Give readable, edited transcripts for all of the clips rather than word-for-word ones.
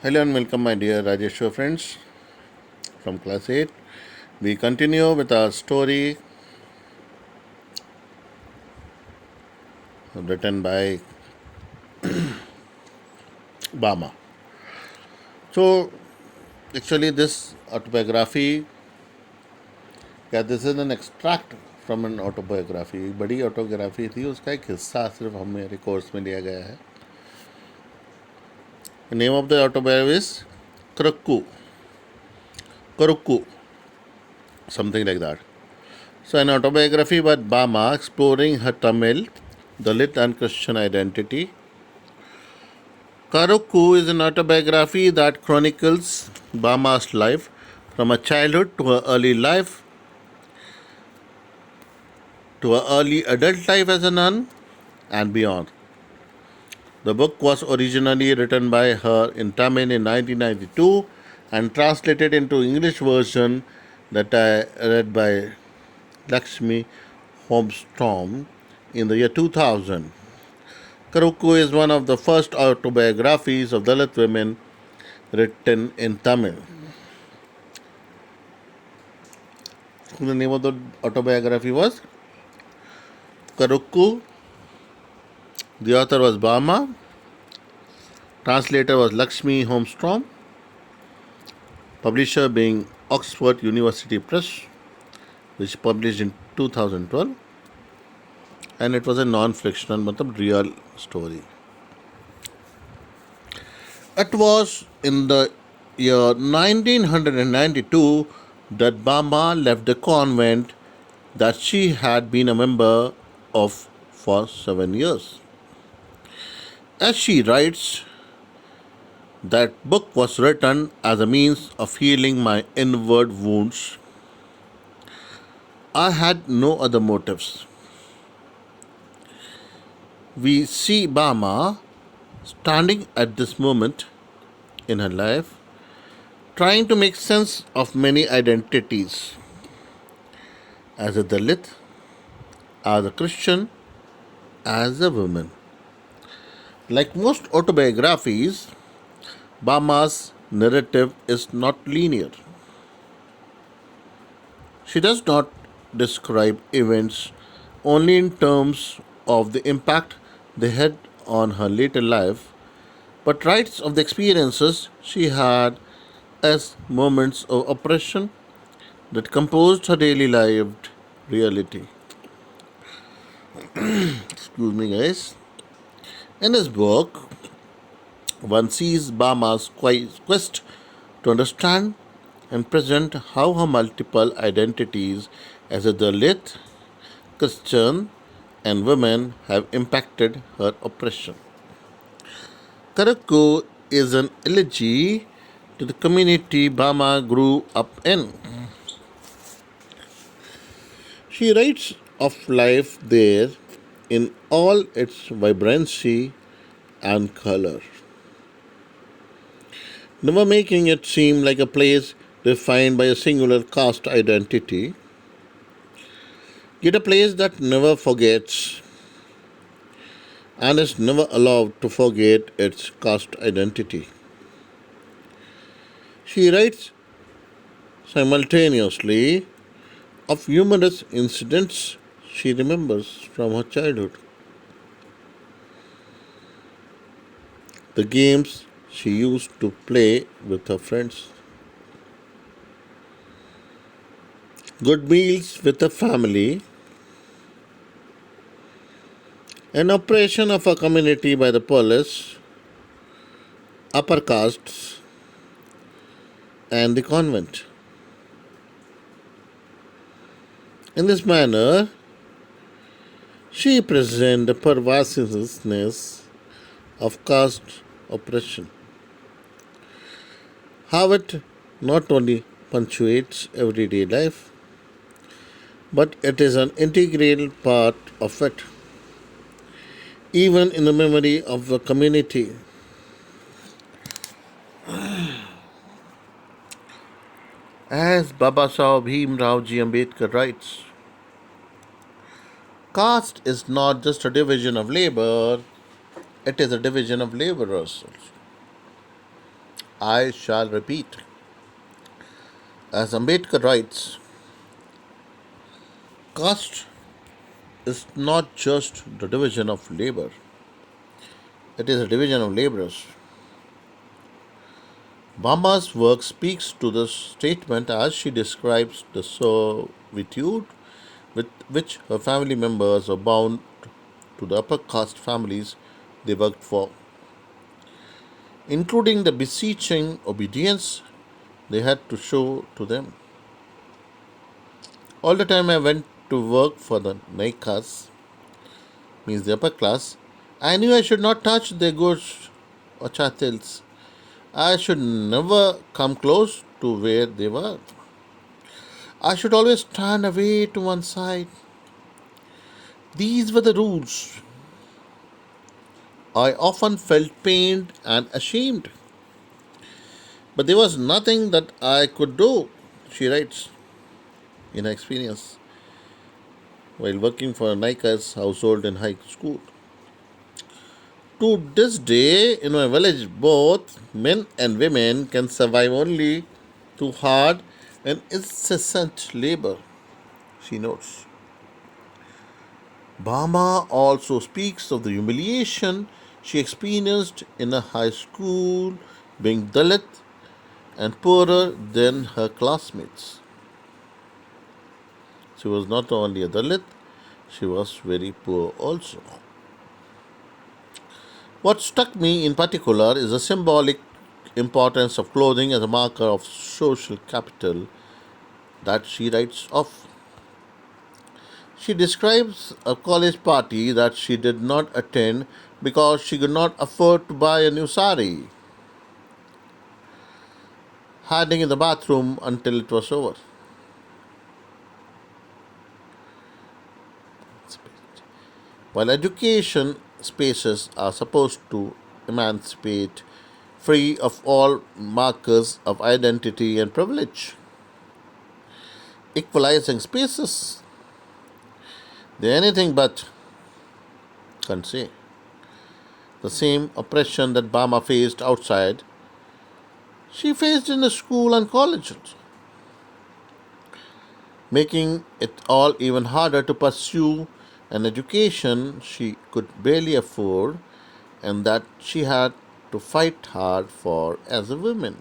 Hello and welcome, my dear Rajesh friends from class 8. We continue with our story written by Bama. So, actually, this autobiography, this is an extract from an autobiography. बड़ी autobiography थी, उसका एक हिस्सा सिर्फ हमारे course में लिया गया है. The name of the autobiography is Kurukku. Kurukku, something like that. So, an autobiography by Bama exploring her Tamil, Dalit, and Christian identity. Karukku is an autobiography that chronicles Bama's life from her childhood to her early life to her early adult life as a nun and beyond. The book was originally written by her in Tamil in 1992 and translated into English version that I read by Lakshmi Holmstrom in the year 2000. Karukku is one of the first autobiographies of Dalit women written in Tamil. The name of the autobiography was Karukku. The author was Bama. Translator was Lakshmi Holmstrom. Publisher being Oxford University Press, which published in 2012. And it was a non-fictional, real story. It was in the year 1992 that Bama left the convent that she had been a member of for 7 years. As she writes, that book was written as a means of healing my inward wounds. I had no other motives. We see Bama standing at this moment in her life, trying to make sense of many identities as a Dalit, as a Christian, as a woman. Like most autobiographies, Bama's narrative is not linear. She does not describe events only in terms of the impact they had on her later life, but writes of the experiences she had as moments of oppression that composed her daily lived reality. Excuse me, guys. In his book, one sees Bama's quest to understand and present how her multiple identities as a Dalit, Christian, and woman have impacted her oppression. Karaku is an elegy to the community Bama grew up in. She writes of life there in all its vibrancy and color, never making it seem like a place defined by a singular caste identity, yet a place that never forgets and is never allowed to forget its caste identity. She writes simultaneously of humorous incidents she remembers from her childhood, the games she used to play with her friends, good meals with her family, an oppression of a community by the police, upper castes, and the convent. In this manner, she presents the pervasiveness of caste oppression, how it not only punctuates everyday life, but it is an integral part of it, even in the memory of the community. As Babasaheb Bhimrao Ambedkar writes, caste is not just a division of labor, it is a division of laborers. I shall repeat. As Ambedkar writes, caste is not just the division of labor, it is a division of laborers. Bama's work speaks to this statement as she describes the servitude with which her family members are bound to the upper caste families they worked for, including the beseeching obedience they had to show to them. All the time I went to work for the Naikas, means the upper class, I knew I should not touch their goods or chattels. I should never come close to where they were. I should always stand away to one side. These were the rules. I often felt pained and ashamed, but there was nothing that I could do, she writes in her experience while working for Nika's household in high school. To this day, in my village, both men and women can survive only through hard and incessant labor, she notes. Bama also speaks of the humiliation she experienced in a high school, being Dalit and poorer than her classmates. She was not only a Dalit, she was very poor also. What struck me in particular is the symbolic importance of clothing as a marker of social capital that she writes of. She describes a college party that she did not attend because she could not afford to buy a new sari, hiding in the bathroom until it was over. While education spaces are supposed to emancipate, free of all markers of identity and privilege, equalizing spaces, they're anything but, can't say. The same oppression that Bama faced outside, she faced in the school and colleges, making it all even harder to pursue an education she could barely afford and that she had to fight hard for as a woman.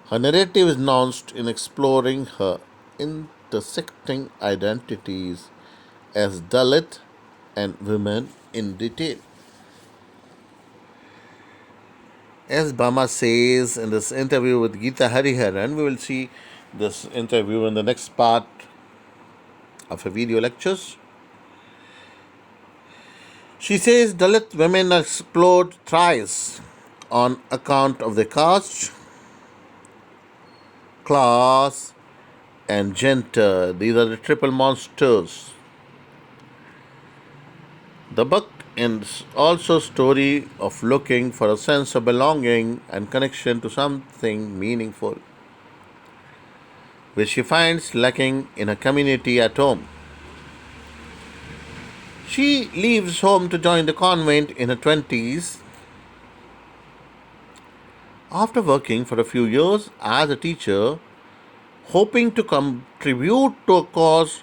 Her narrative is nuanced in exploring her intersecting identities as Dalit and women in detail. As Bama says in this interview with Geeta Hariharan, we will see this interview in the next part of her video lectures. She says Dalit women are explored thrice on account of their caste, class, and gender. These are the triple monsters. The book is also a story of looking for a sense of belonging and connection to something meaningful, which she finds lacking in a community at home. She leaves home to join the convent in her 20s after working for a few years as a teacher, hoping to contribute to a cause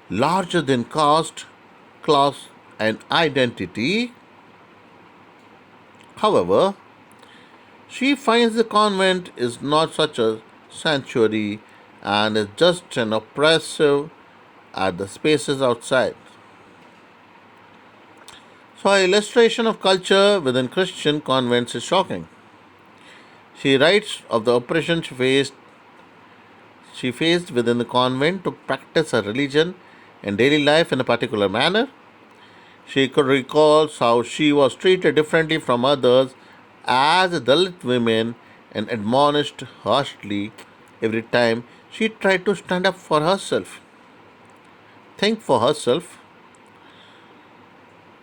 larger than caste, class, and identity. However, she finds the convent is not such a sanctuary and is just an oppressive at the spaces outside. So, her illustration of culture within Christian convents is shocking. She writes of the oppression she faced within the convent to practice her religion and daily life in a particular manner. She could recall how she was treated differently from others as a Dalit woman and admonished harshly every time she tried to stand up for herself, think for herself,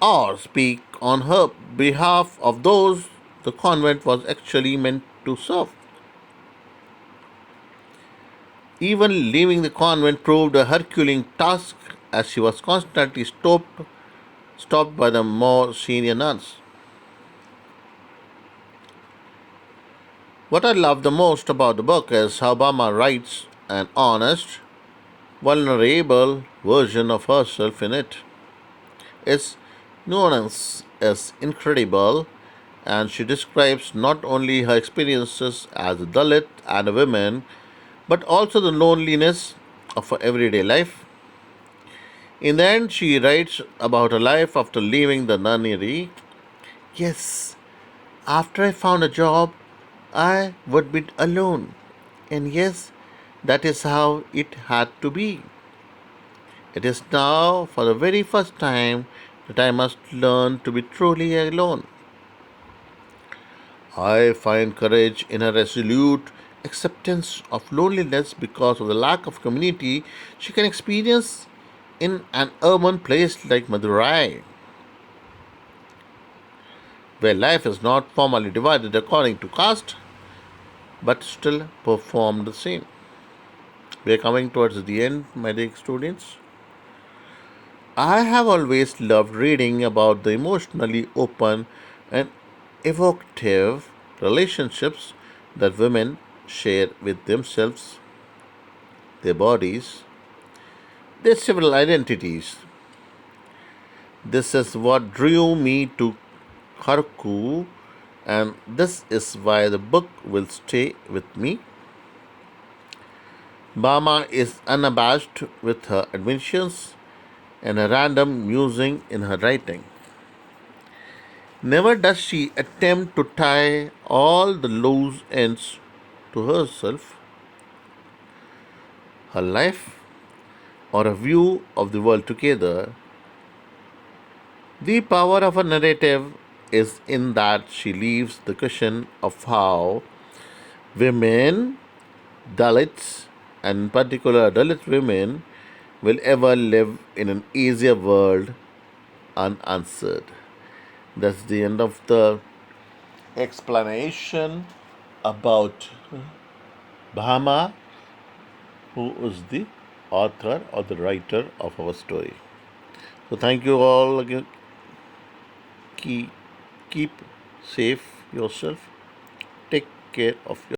or speak on her behalf of those the convent was actually meant to serve. Even leaving the convent proved a Herculean task as she was constantly stopped by the more senior nuns. What I love the most about the book is how Bama writes an honest, vulnerable version of herself in it. Its nuance is incredible, and she describes not only her experiences as a Dalit and a woman, but also the loneliness of her everyday life. In the end, she writes about her life after leaving the nunnery. Yes, after I found a job, I would be alone. And yes, that is how it had to be. It is now, for the very first time, that I must learn to be truly alone. I find courage in a resolute acceptance of loneliness because of the lack of community she can experience in an urban place like Madurai, where life is not formally divided according to caste but still perform the same. We are coming towards the end, my dear students. I have always loved reading about the emotionally open and evocative relationships that women share with themselves, their bodies, their several identities. This is what drew me to Kharku, and this is why the book will stay with me. Bama is unabashed with her adventures and a random musing in her writing. Never does she attempt to tie all the loose ends to herself, her life, or a view of the world together. The power of a narrative is in that she leaves the question of how women, Dalits, and in particular Dalit women, will ever live in an easier world unanswered. That's the end of the explanation about Bahama, who is the author or the writer of our story. So, thank you all again. Keep safe yourself. Take care of your